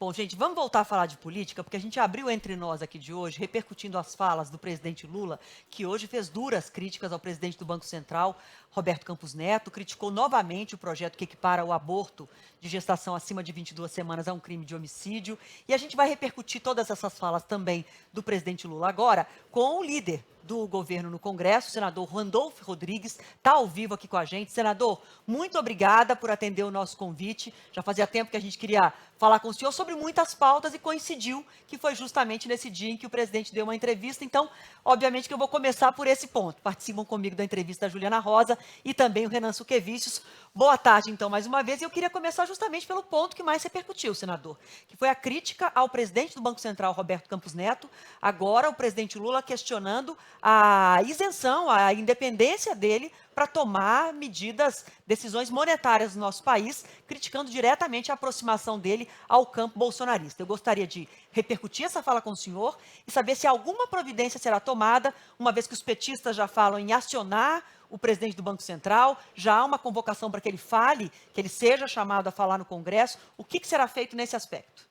Bom, gente, vamos voltar a falar de política, porque a gente abriu entre nós aqui de hoje, repercutindo as falas do presidente Lula, que hoje fez duras críticas ao presidente do Banco Central, Roberto Campos Neto, criticou novamente o projeto que equipara o aborto de gestação acima de 22 semanas a um crime de homicídio. E a gente vai repercutir todas essas falas também do presidente Lula agora com o líder do governo no Congresso, o senador Randolfo Rodrigues, está ao vivo aqui com a gente. Senador, muito obrigada por atender o nosso convite. Já fazia tempo que a gente queria falar com o senhor sobre muitas pautas e coincidiu que foi justamente nesse dia em que o presidente deu uma entrevista. Então, obviamente que eu vou começar por esse ponto. Participam comigo da entrevista a Juliana Rosa e também o Renan Suquevicius. Boa tarde, então, mais uma vez. E eu queria começar justamente pelo ponto que mais repercutiu, senador, que foi a crítica ao presidente do Banco Central, Roberto Campos Neto. Agora, o presidente Lula questionando a isenção, a independência dele para tomar medidas, decisões monetárias no nosso país, criticando diretamente a aproximação dele ao campo bolsonarista. Eu gostaria de repercutir essa fala com o senhor e saber se alguma providência será tomada, uma vez que os petistas já falam em acionar o presidente do Banco Central, já há uma convocação para que ele fale, que ele seja chamado a falar no Congresso. O que será feito nesse aspecto?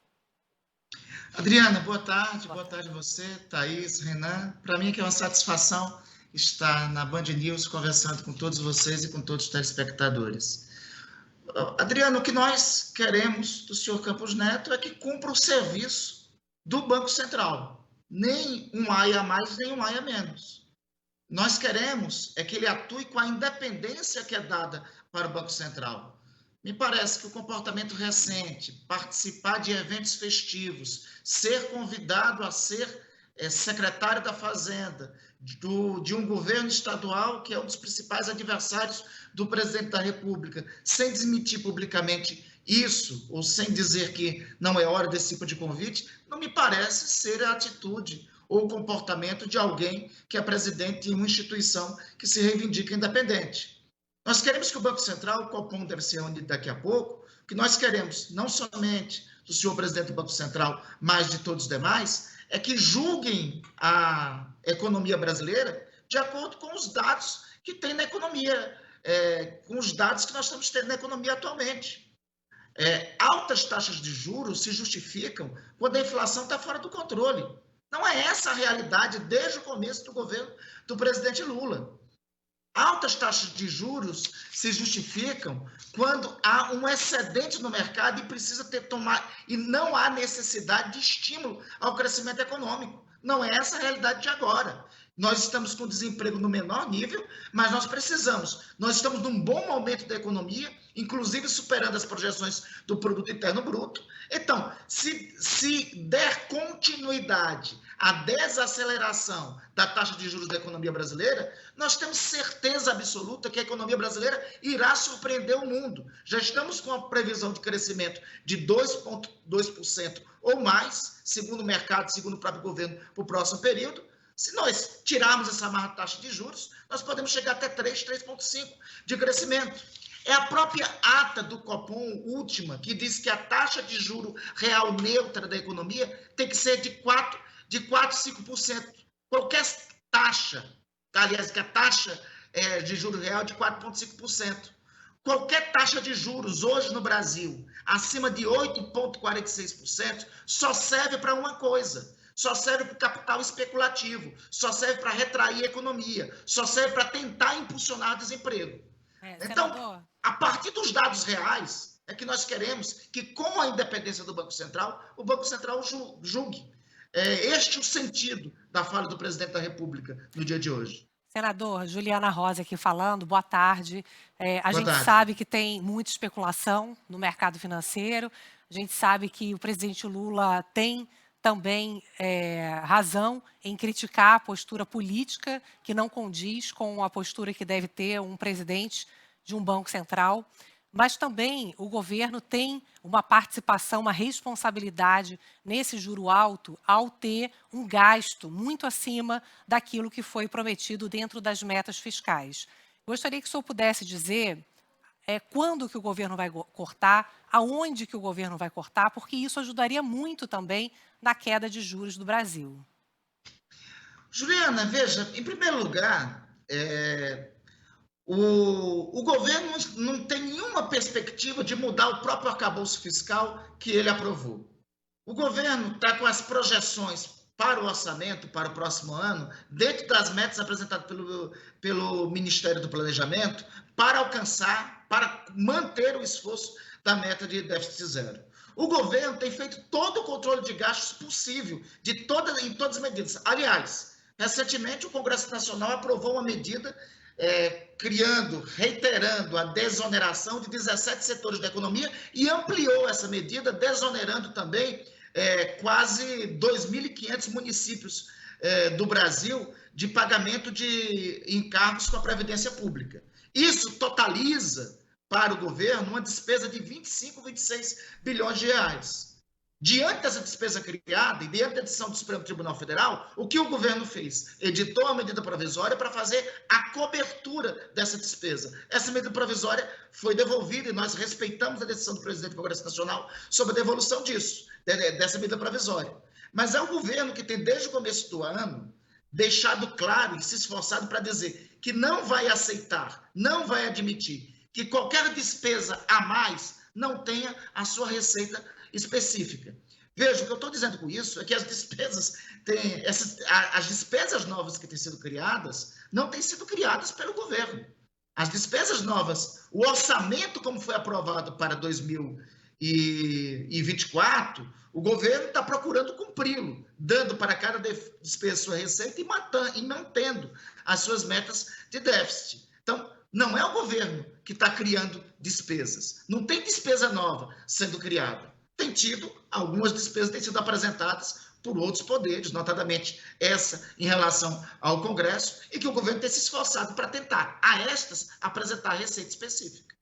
Adriana, boa tarde a você, Thaís, Renan. Para mim é uma satisfação estar na Band News conversando com todos vocês e com todos os telespectadores. Adriana, o que nós queremos do senhor Campos Neto é que cumpra o serviço do Banco Central. Nem um AI a mais, nem um AI a menos. Nós queremos é que ele atue com a independência que é dada para o Banco Central. Me parece que o comportamento recente, participar de eventos festivos, ser convidado a ser secretário da Fazenda, de um governo estadual que é um dos principais adversários do presidente da República, sem desmentir publicamente isso, ou sem dizer que não é hora desse tipo de convite, não me parece ser a atitude ou o comportamento de alguém que é presidente de uma instituição que se reivindica independente. Nós queremos que o Banco Central, o Copom deve ser reunido daqui a pouco, que nós queremos, não somente do senhor presidente do Banco Central, mas de todos os demais, é que julguem a economia brasileira de acordo com os dados que tem na economia, com os dados que nós estamos tendo na economia atualmente. Altas taxas de juros se justificam quando a inflação está fora do controle. Não é essa a realidade desde o começo do governo do presidente Lula. Altas taxas de juros se justificam quando há um excedente no mercado e precisa e não há necessidade de estímulo ao crescimento econômico. Não é essa a realidade de agora. Nós estamos com desemprego no menor nível, mas nós estamos num bom momento da economia, inclusive superando as projeções do Produto Interno Bruto. Então, se der continuidade à desaceleração da taxa de juros da economia brasileira, nós temos certeza absoluta que a economia brasileira irá surpreender o mundo. Já estamos com a previsão de crescimento de 2,2% ou mais, segundo o mercado, segundo o próprio governo, para o próximo período. Se nós tirarmos essa amarra taxa de juros, nós podemos chegar até 3,5% de crescimento. É a própria ata do Copom, última, que diz que a taxa de juro real neutra da economia tem que ser de 4,5%. Qualquer taxa, aliás, que a taxa de juro real é de 4,5%. Qualquer taxa de juros hoje no Brasil, acima de 8,46%, só serve para uma coisa. Só serve para o capital especulativo, só serve para retrair a economia, só serve para tentar impulsionar o desemprego. Então, a partir dos dados reais, é que nós queremos que, com a independência do Banco Central, o Banco Central julgue. Este é o sentido da fala do presidente da República no dia de hoje. Senador, Juliana Rosa aqui falando, boa tarde. A Boa gente tarde. sabe que tem muita especulação no mercado financeiro, a gente sabe que o presidente Lula tem também razão em criticar a postura política que não condiz com a postura que deve ter um presidente de um banco central, mas também o governo tem uma participação, uma responsabilidade nesse juro alto ao ter um gasto muito acima daquilo que foi prometido dentro das metas fiscais. Gostaria que o senhor pudesse dizer quando que o governo vai cortar, aonde que o governo vai cortar, porque isso ajudaria muito também na queda de juros do Brasil. Juliana, veja, em primeiro lugar, o governo não tem nenhuma perspectiva de mudar o próprio arcabouço fiscal que ele aprovou. O governo está com as projeções para o orçamento, para o próximo ano, dentro das metas apresentadas pelo Ministério do Planejamento, para alcançar, para manter o esforço da meta de déficit zero. O governo tem feito todo o controle de gastos possível, em todas as medidas. Aliás, recentemente o Congresso Nacional aprovou uma medida reiterando a desoneração de 17 setores da economia e ampliou essa medida, desonerando também quase 2.500 municípios do Brasil de pagamento de encargos com a Previdência Pública. Isso totaliza para o governo uma despesa de 25, 26 bilhões de reais. Diante dessa despesa criada e diante da decisão do Supremo Tribunal Federal, o que o governo fez? Editou uma medida provisória para fazer a cobertura dessa despesa. Essa medida provisória foi devolvida e nós respeitamos a decisão do presidente do Congresso Nacional sobre a devolução dessa medida provisória. Mas é o governo que tem, desde o começo do ano, deixado claro e se esforçado para dizer que não vai aceitar, não vai admitir que qualquer despesa a mais não tenha a sua receita específica. Veja, o que eu estou dizendo com isso é que as despesas novas que têm sido criadas não têm sido criadas pelo governo. As despesas novas, o orçamento como foi aprovado para 2024, o governo está procurando cumpri-lo, dando para cada despesa sua receita e mantendo as suas metas de déficit. Então, não é o governo que está criando despesas. Não tem despesa nova sendo criada. Tem tido, algumas despesas têm sido apresentadas por outros poderes, notadamente essa em relação ao Congresso, e que o governo tem se esforçado para tentar, a estas, apresentar receita específica.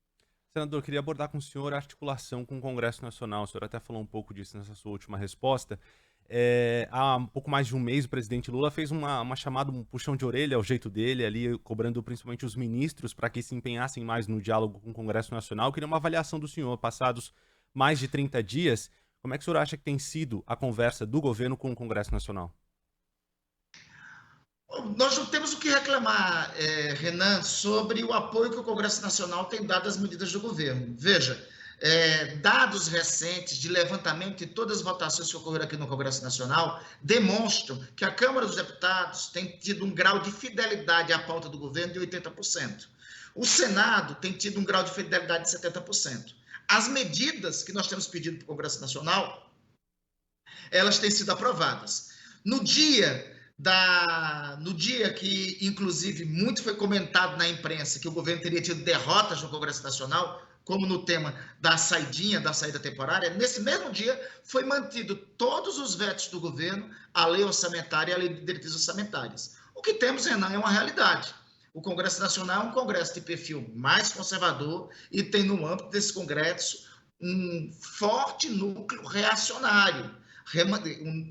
Senador, queria abordar com o senhor a articulação com o Congresso Nacional. O senhor até falou um pouco disso nessa sua última resposta. Há um pouco mais de um mês, o presidente Lula fez uma chamada, um puxão de orelha ao jeito dele, ali cobrando principalmente os ministros para que se empenhassem mais no diálogo com o Congresso Nacional. Eu queria uma avaliação do senhor, passados mais de 30 dias, como é que o senhor acha que tem sido a conversa do governo com o Congresso Nacional? Nós não temos o que reclamar, Renan, sobre o apoio que o Congresso Nacional tem dado às medidas do governo. Veja, dados recentes de levantamento de todas as votações que ocorreram aqui no Congresso Nacional demonstram que a Câmara dos Deputados tem tido um grau de fidelidade à pauta do governo de 80%. O Senado tem tido um grau de fidelidade de 70%. As medidas que nós temos pedido para o Congresso Nacional, elas têm sido aprovadas. No dia que, inclusive, muito foi comentado na imprensa que o governo teria tido derrotas no Congresso Nacional, como no tema da saída temporária, nesse mesmo dia foi mantido todos os vetos do governo, a lei orçamentária e a lei de diretrizes orçamentárias. O que temos, Renan, é uma realidade. O Congresso Nacional é um congresso de perfil mais conservador e tem no âmbito desse congresso um forte núcleo reacionário,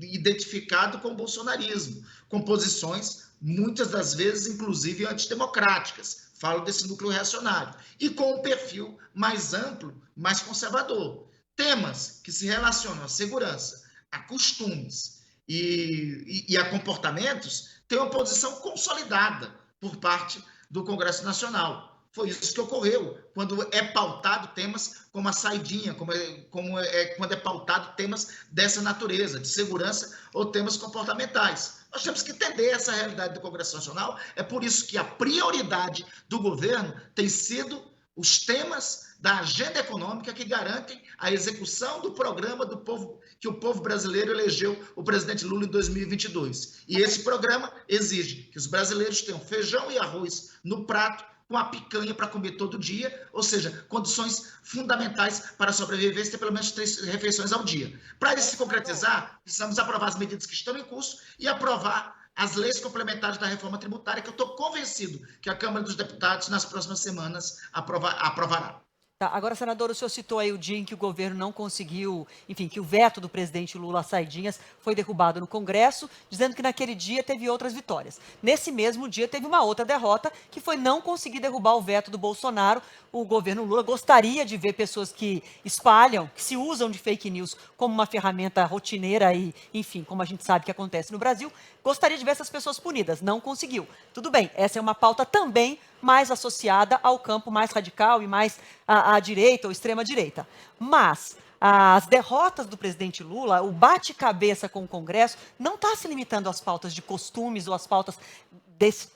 identificado com o bolsonarismo, com posições, muitas das vezes, inclusive, antidemocráticas. Falo desse núcleo reacionário. E com um perfil mais amplo, mais conservador. Temas que se relacionam à segurança, a costumes e a comportamentos têm uma posição consolidada por parte do Congresso Nacional. Foi isso que ocorreu quando é pautado temas como a saidinha, quando é pautado temas dessa natureza, de segurança ou temas comportamentais. Nós temos que entender essa realidade do Congresso Nacional. É por isso que a prioridade do governo tem sido os temas da agenda econômica que garantem a execução do programa do povo, que o povo brasileiro elegeu o presidente Lula em 2022. E esse programa exige que os brasileiros tenham feijão e arroz no prato, com a picanha para comer todo dia, ou seja, condições fundamentais para a sobrevivência, ter pelo menos 3 refeições ao dia. Para isso se concretizar, precisamos aprovar as medidas que estão em curso e aprovar as leis complementares da reforma tributária, que eu estou convencido que a Câmara dos Deputados, nas próximas semanas, aprovará. Tá, agora, senador, o senhor citou aí o dia em que o governo não conseguiu, enfim, que o veto do presidente Lula às saidinhas foi derrubado no Congresso, dizendo que naquele dia teve outras vitórias. Nesse mesmo dia teve uma outra derrota, que foi não conseguir derrubar o veto do Bolsonaro. O governo Lula gostaria de ver pessoas que espalham, que se usam de fake news como uma ferramenta rotineira e, enfim, como a gente sabe que acontece no Brasil, gostaria de ver essas pessoas punidas. Não conseguiu. Tudo bem, essa é uma pauta também mais associada ao campo mais radical e mais à direita ou extrema-direita. Mas as derrotas do presidente Lula, o bate-cabeça com o Congresso, não está se limitando às pautas de costumes ou às pautas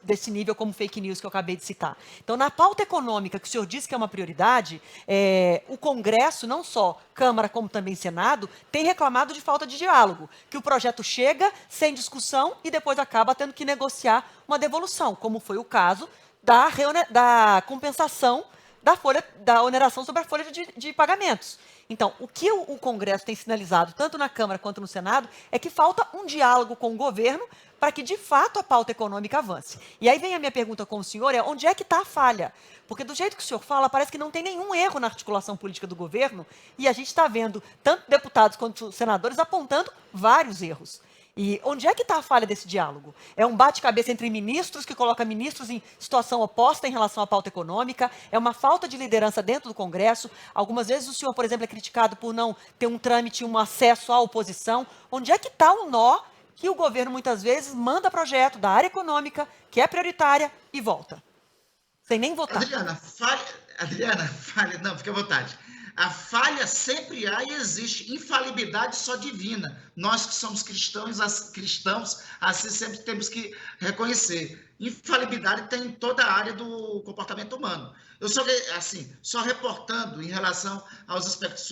desse nível como fake news que eu acabei de citar. Então, na pauta econômica, que o senhor disse que é uma prioridade, o Congresso, não só Câmara como também Senado, tem reclamado de falta de diálogo, que o projeto chega sem discussão e depois acaba tendo que negociar uma devolução, como foi o caso da compensação da oneração sobre a folha de pagamentos. Então, o que o Congresso tem sinalizado, tanto na Câmara quanto no Senado, é que falta um diálogo com o governo para que, de fato, a pauta econômica avance. E aí vem a minha pergunta com o senhor, onde é que está a falha? Porque do jeito que o senhor fala, parece que não tem nenhum erro na articulação política do governo, e a gente está vendo tanto deputados quanto senadores apontando vários erros. E onde é que está a falha desse diálogo? É um bate-cabeça entre ministros que coloca ministros em situação oposta em relação à pauta econômica? É uma falta de liderança dentro do Congresso? Algumas vezes o senhor, por exemplo, é criticado por não ter um trâmite, um acesso à oposição. Onde é que está o nó que o governo muitas vezes manda projeto da área econômica, que é prioritária, e volta? Sem nem votar. Adriana, falha, não, fique à vontade. A falha sempre há e existe. Infalibilidade só divina. Nós que somos cristãos, assim sempre temos que reconhecer. Infalibilidade tem em toda a área do comportamento humano. Eu só reportando em relação aos aspectos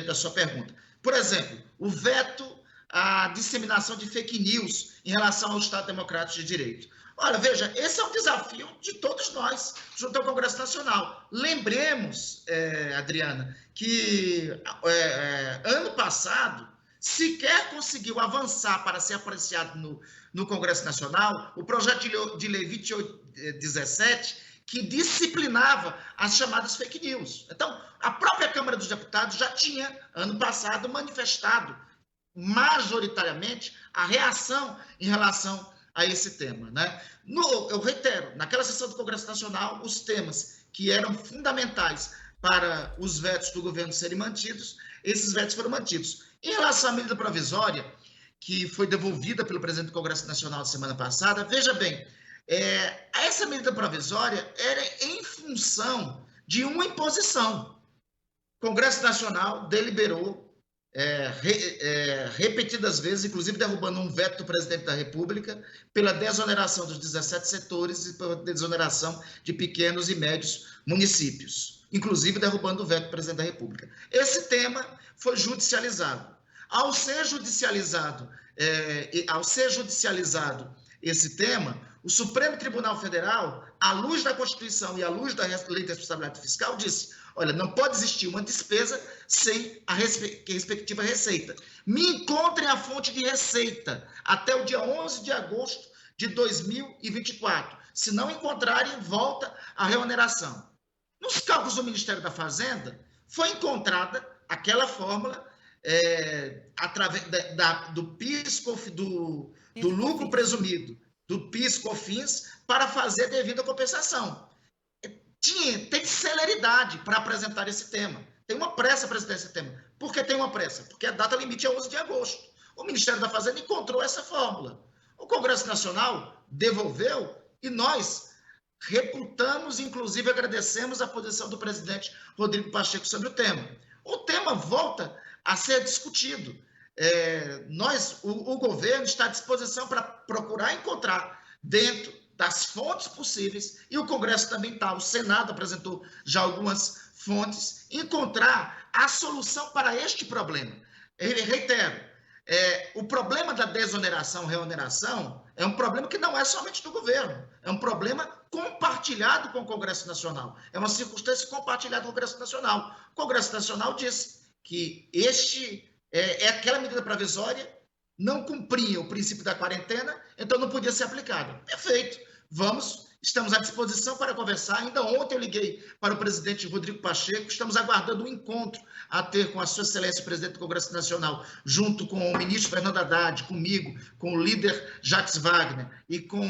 da sua pergunta. Por exemplo, o veto à disseminação de fake news em relação ao Estado Democrático de Direito. Olha, veja, esse é um desafio de todos nós, junto ao Congresso Nacional. Lembremos, Adriana, que ano passado sequer conseguiu avançar para ser apreciado no Congresso Nacional o projeto de lei 2817, que disciplinava as chamadas fake news. Então, a própria Câmara dos Deputados já tinha, ano passado, manifestado majoritariamente a reação em relação a esse tema, né? Eu reitero, naquela sessão do Congresso Nacional, os temas que eram fundamentais para os vetos do governo serem mantidos, esses vetos foram mantidos. Em relação à medida provisória, que foi devolvida pelo presidente do Congresso Nacional na semana passada, veja bem, essa medida provisória era em função de uma imposição. O Congresso Nacional deliberou repetidas vezes, inclusive derrubando um veto do presidente da República pela desoneração dos 17 setores e pela desoneração de pequenos e médios municípios, inclusive derrubando o veto do presidente da República. Esse tema foi judicializado. Ao ser judicializado esse tema, o Supremo Tribunal Federal, à luz da Constituição e à luz da Lei de Responsabilidade Fiscal, disse: olha, não pode existir uma despesa sem a respectiva receita. Me encontrem a fonte de receita até o dia 11 de agosto de 2024. Se não encontrarem, volta a reoneração. Nos cálculos do Ministério da Fazenda, foi encontrada aquela fórmula através do PIS, do lucro presumido, do PIS/COFINS, para fazer devida compensação. Tem celeridade para apresentar esse tema. Tem uma pressa para apresentar esse tema. Por que tem uma pressa? Porque a data limite é 11 de agosto. O Ministério da Fazenda encontrou essa fórmula. O Congresso Nacional devolveu e nós reputamos, inclusive agradecemos a posição do presidente Rodrigo Pacheco sobre o tema. O tema volta a ser discutido. O governo está à disposição para procurar encontrar dentro das fontes possíveis, e o Congresso também está, o Senado apresentou já algumas fontes, encontrar a solução para este problema. Reitero, o problema da desoneração, reoneração, é um problema que não é somente do governo, é um problema compartilhado com o Congresso Nacional, é uma circunstância compartilhada com o Congresso Nacional. O Congresso Nacional disse que aquela medida provisória não cumpria o princípio da quarentena, então não podia ser aplicado. Perfeito. Estamos à disposição para conversar. Ainda ontem eu liguei para o presidente Rodrigo Pacheco, estamos aguardando um encontro a ter com a sua excelência, o presidente do Congresso Nacional, junto com o ministro Fernando Haddad, comigo, com o líder Jacques Wagner e com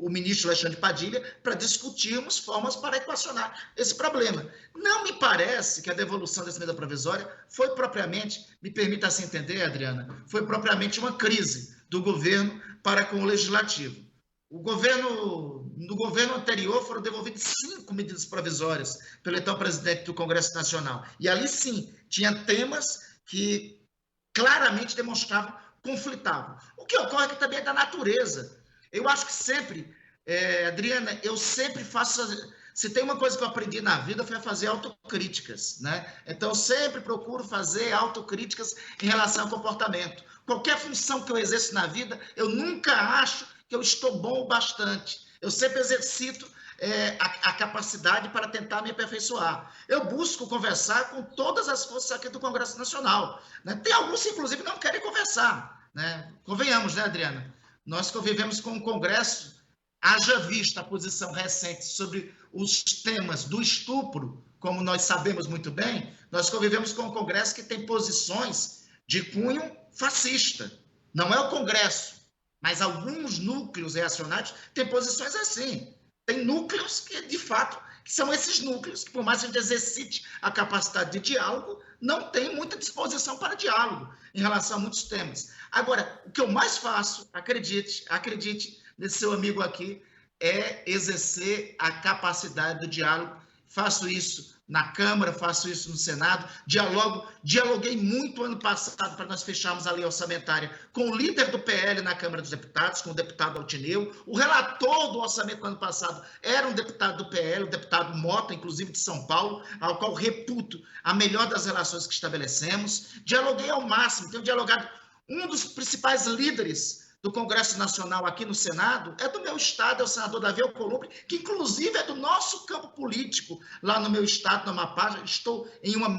o ministro Alexandre Padilha, para discutirmos formas para equacionar esse problema. Não me parece que a devolução dessa medida provisória foi propriamente, me permita assim entender, Adriana, foi propriamente uma crise do governo para com o legislativo. O governo No governo anterior foram devolvidas 5 medidas provisórias pelo então presidente do Congresso Nacional. E ali sim, tinha temas que claramente demonstravam, conflitavam. O que ocorre é que também é da natureza. Eu acho que sempre, Adriana, eu sempre faço... Se tem uma coisa que eu aprendi na vida, foi a fazer autocríticas, né? Então, eu sempre procuro fazer autocríticas em relação ao comportamento. Qualquer função que eu exerço na vida, eu nunca acho que eu estou bom o bastante. Eu sempre exercito a capacidade para tentar me aperfeiçoar. Eu busco conversar com todas as forças aqui do Congresso Nacional, né? Tem alguns, inclusive, que não querem conversar, né? Convenhamos, né, Adriana? Nós convivemos com o Congresso, haja vista a posição recente sobre os temas do estupro, como nós sabemos muito bem, nós convivemos com um Congresso que tem posições de cunho fascista. Não é o Congresso, mas alguns núcleos reacionários têm posições assim. Tem núcleos que, de fato, que são esses núcleos que, por mais que a gente exercite a capacidade de diálogo, não tem muita disposição para diálogo em relação a muitos temas. Agora, o que eu mais faço, acredite nesse seu amigo aqui, é exercer a capacidade do diálogo. Faço isso na Câmara, faço isso no Senado, dialoguei muito ano passado para nós fecharmos a lei orçamentária com o líder do PL na Câmara dos Deputados, com o deputado Altineu. O relator do orçamento do ano passado era um deputado do PL, o deputado Mota, inclusive de São Paulo, ao qual reputo a melhor das relações que estabelecemos. Dialoguei ao máximo, tenho dialogado. Um dos principais líderes do Congresso Nacional aqui no Senado é do meu estado, é o senador Davi Alcolumbre, que inclusive é do nosso campo político lá no meu estado, no Amapá. Estou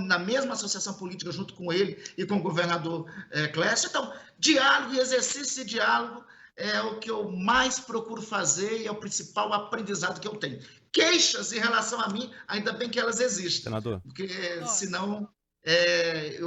na mesma associação política junto com ele e com o governador Clécio. Então, diálogo e exercício de diálogo é o que eu mais procuro fazer e é o principal aprendizado que eu tenho. Queixas em relação a mim, ainda bem que elas existem. Senador. Porque senão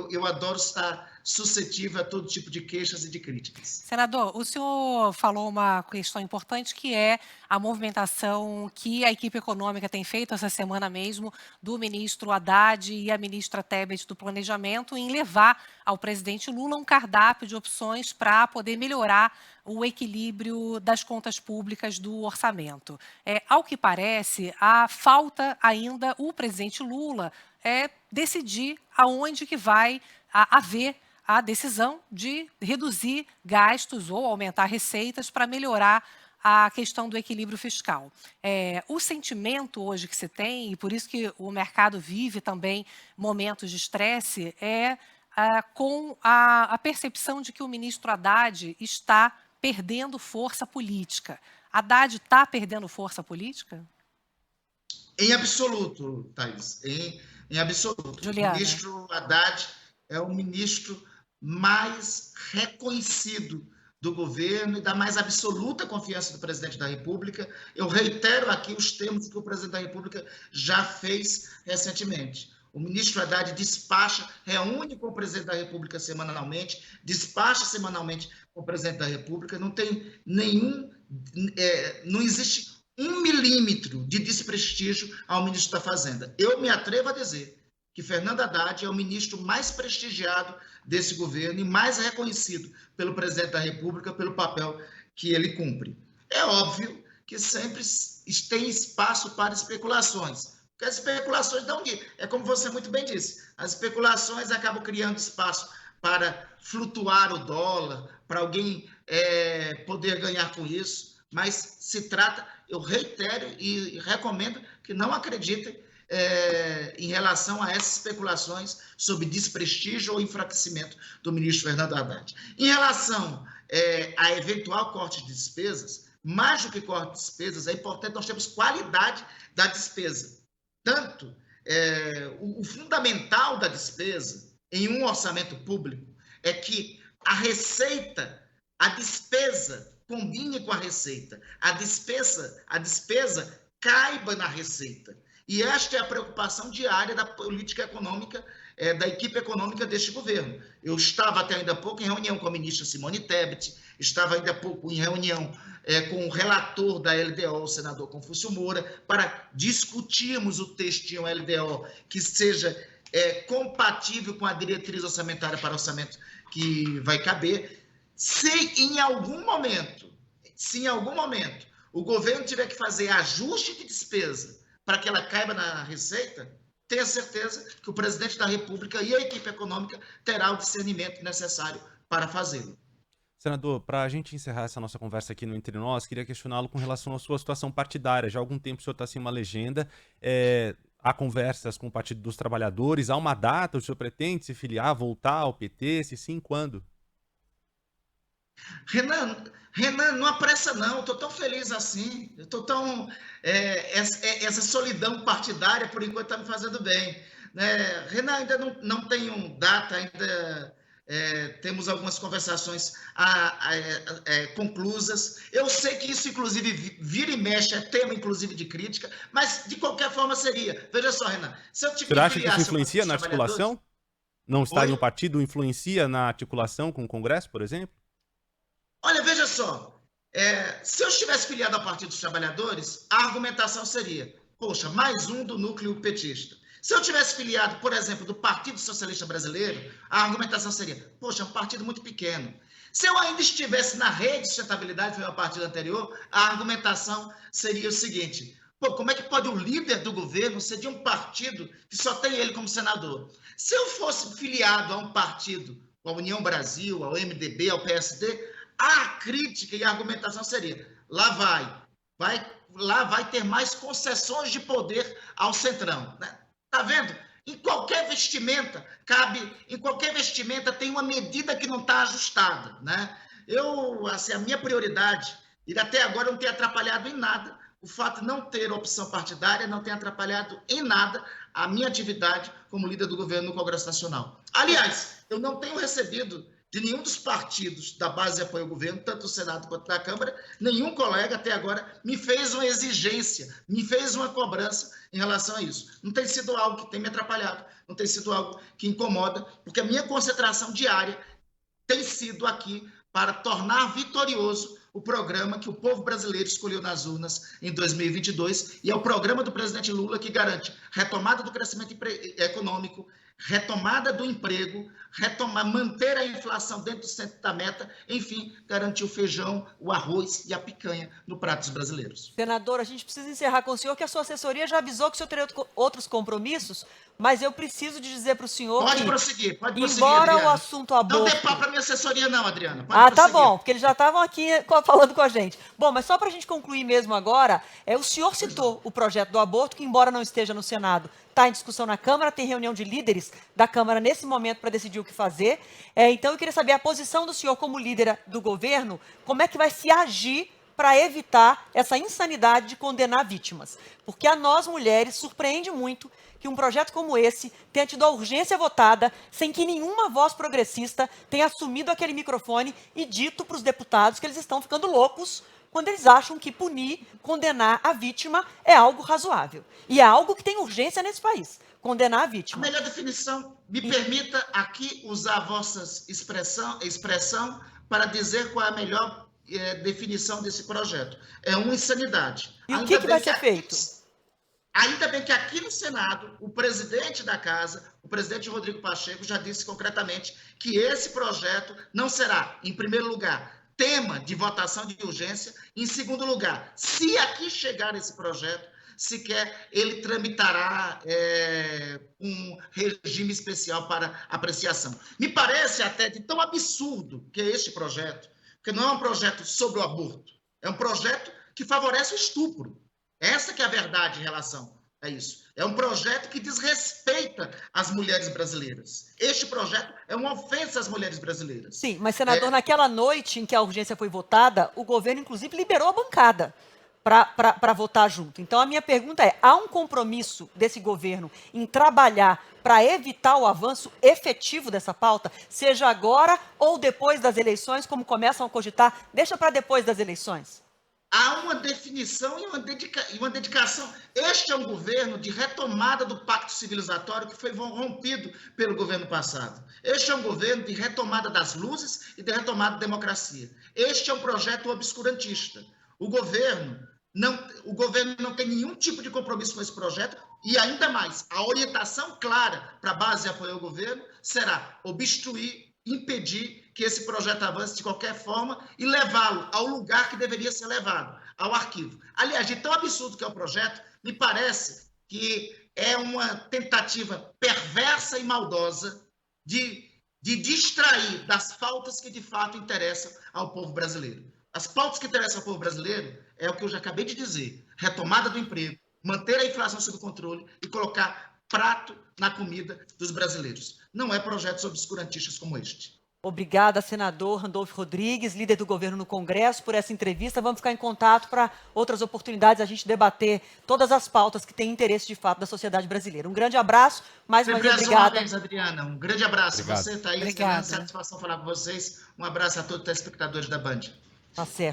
eu adoro estar suscetível a todo tipo de queixas e de críticas. Senador, o senhor falou uma questão importante, que é a movimentação que a equipe econômica tem feito essa semana mesmo, do ministro Haddad e a ministra Tebet do Planejamento, em levar ao presidente Lula um cardápio de opções para poder melhorar o equilíbrio das contas públicas do orçamento. Ao que parece, falta ainda o presidente Lula decidir aonde que vai haver a decisão de reduzir gastos ou aumentar receitas para melhorar a questão do equilíbrio fiscal. O sentimento hoje que se tem, e por isso que o mercado vive também momentos de estresse, com a percepção de que o ministro Haddad está perdendo força política. Haddad está perdendo força política? Em absoluto, Thaís, em absoluto. Juliana. O ministro Haddad é o ministro mais reconhecido do governo e da mais absoluta confiança do presidente da República. Eu reitero aqui os termos que o presidente da República já fez recentemente. O ministro Haddad despacha, reúne com o presidente da República semanalmente, despacha semanalmente com o presidente da República, não tem não existe 1 milímetro de desprestígio ao ministro da Fazenda. Eu me atrevo a dizer que Fernando Haddad é o ministro mais prestigiado desse governo e mais reconhecido pelo presidente da República pelo papel que ele cumpre. É óbvio que sempre tem espaço para especulações, porque as especulações dão como você muito bem disse, as especulações acabam criando espaço para flutuar o dólar, para alguém poder ganhar com isso, mas se trata, eu reitero e recomendo que não acreditem em relação a essas especulações sobre desprestígio ou enfraquecimento do ministro Fernando Haddad. Em relação a eventual corte de despesas, mais do que corte de despesas, é importante nós termos qualidade da despesa. Tanto o fundamental da despesa em um orçamento público é que a despesa combine com a receita, a despesa caiba na receita. E esta é a preocupação diária da política econômica, da equipe econômica deste governo. Eu estava até ainda há pouco em reunião com a ministra Simone Tebet, estava ainda há pouco em reunião com o relator da LDO, o senador Confúcio Moura, para discutirmos o texto de um LDO que seja compatível com a diretriz orçamentária para orçamento que vai caber. Se em algum momento o governo tiver que fazer ajuste de despesa para que ela caiba na receita, tenha certeza que o presidente da República e a equipe econômica terá o discernimento necessário para fazê-lo. Senador, para a gente encerrar essa nossa conversa aqui no Entre Nós, queria questioná-lo com relação à sua situação partidária. Já há algum tempo o senhor está sem uma legenda, há conversas com o Partido dos Trabalhadores, há uma data, o senhor pretende se filiar, voltar ao PT, se sim, quando? Renan, não apressa não, estou tão feliz assim, eu estou tão... essa solidão partidária, por enquanto, está me fazendo bem. Renan, ainda não tenho data, ainda temos algumas conversações conclusas. Eu sei que isso, inclusive, vira e mexe, é tema, inclusive, de crítica, mas, de qualquer forma, seria. Veja só, Renan, se eu Você acha que isso influencia na articulação? Não estar em um partido influencia na articulação com o Congresso, por exemplo? Olha, veja só, se eu estivesse filiado ao Partido dos Trabalhadores, a argumentação seria, poxa, mais um do núcleo petista. Se eu tivesse filiado, por exemplo, do Partido Socialista Brasileiro, a argumentação seria, poxa, é um partido muito pequeno. Se eu ainda estivesse na Rede de Sustentabilidade, foi o partido anterior, a argumentação seria o seguinte, pô, como é que pode o líder do governo ser de um partido que só tem ele como senador? Se eu fosse filiado a um partido, a União Brasil, ao MDB, ao PSD, a crítica e a argumentação seria, lá vai ter mais concessões de poder ao Centrão, né? Tá vendo? Em qualquer vestimenta tem uma medida que não está ajustada, né? A minha prioridade, e até agora não tem atrapalhado em nada, o fato de não ter opção partidária não tem atrapalhado em nada a minha atividade como líder do governo no Congresso Nacional. Aliás, eu não tenho recebido de nenhum dos partidos da base de apoio ao governo, tanto do Senado quanto da Câmara, nenhum colega até agora me fez uma exigência, me fez uma cobrança em relação a isso. Não tem sido algo que tem me atrapalhado, não tem sido algo que incomoda, porque a minha concentração diária tem sido aqui para tornar vitorioso o programa que o povo brasileiro escolheu nas urnas em 2022, e é o programa do presidente Lula que garante retomada do crescimento econômico, retomada do emprego, manter a inflação dentro do centro da meta, enfim, garantir o feijão, o arroz e a picanha no prato dos brasileiros. Senador, a gente precisa encerrar com o senhor, que a sua assessoria já avisou que o senhor teria outros compromissos, mas eu preciso de dizer para o senhor pode prosseguir, embora Adriana. o assunto aborto... Não dê pau para a minha assessoria não, Adriana. Tá bom, porque eles já estavam aqui falando com a gente. Bom, mas só para a gente concluir mesmo agora, o senhor citou o projeto do aborto, que embora não esteja no Senado, está em discussão na Câmara, tem reunião de líderes da Câmara nesse momento para decidir o que fazer. Então, eu queria saber a posição do senhor como líder do governo, como é que vai se agir para evitar essa insanidade de condenar vítimas. Porque a nós, mulheres, surpreende muito que um projeto como esse tenha tido a urgência votada sem que nenhuma voz progressista tenha assumido aquele microfone e dito para os deputados que eles estão ficando loucos quando eles acham que punir, condenar a vítima é algo razoável. E é algo que tem urgência nesse país, condenar a vítima. A melhor definição, me permita aqui usar a vossa expressão para dizer qual é a melhor definição desse projeto. É uma insanidade. E o que vai ser feito? Ainda bem que aqui no Senado, o presidente da Casa, o presidente Rodrigo Pacheco, já disse concretamente que esse projeto não será, em primeiro lugar, tema de votação de urgência. Em segundo lugar, se aqui chegar esse projeto, sequer ele tramitará um regime especial para apreciação. Me parece até de tão absurdo que é este projeto, porque não é um projeto sobre o aborto, é um projeto que favorece o estupro. Essa que é a verdade em relação a isso. É um projeto que desrespeita as mulheres brasileiras. Este projeto é uma ofensa às mulheres brasileiras. Sim, mas, senador, naquela noite em que a urgência foi votada, o governo, inclusive, liberou a bancada para votar junto. Então, a minha pergunta é, há um compromisso desse governo em trabalhar para evitar o avanço efetivo dessa pauta, seja agora ou depois das eleições, como começam a cogitar, deixa para depois das eleições? Há uma definição e uma dedicação. Este é um governo de retomada do pacto civilizatório que foi rompido pelo governo passado. Este é um governo de retomada das luzes e de retomada da democracia. Este é um projeto obscurantista. O governo não tem nenhum tipo de compromisso com esse projeto e, ainda mais, a orientação clara para a base de apoio ao governo será obstruir, impedir que esse projeto avance de qualquer forma e levá-lo ao lugar que deveria ser levado, ao arquivo. Aliás, de tão absurdo que é o projeto, me parece que é uma tentativa perversa e maldosa de distrair das pautas que de fato interessam ao povo brasileiro. As pautas que interessam ao povo brasileiro é o que eu já acabei de dizer: retomada do emprego, manter a inflação sob controle e colocar prato na comida dos brasileiros. Não é projetos obscurantistas como este. Obrigada, senador Randolfo Rodrigues, líder do governo no Congresso, por essa entrevista. Vamos ficar em contato para outras oportunidades, a gente debater todas as pautas que têm interesse, de fato, da sociedade brasileira. Um grande abraço, mais uma vez, obrigada. Mais uma vez, Adriana, um grande abraço. Obrigado. Você, Thaís, Obrigada. satisfação falar com vocês. Um abraço a todos os telespectadores da Band. Tá certo.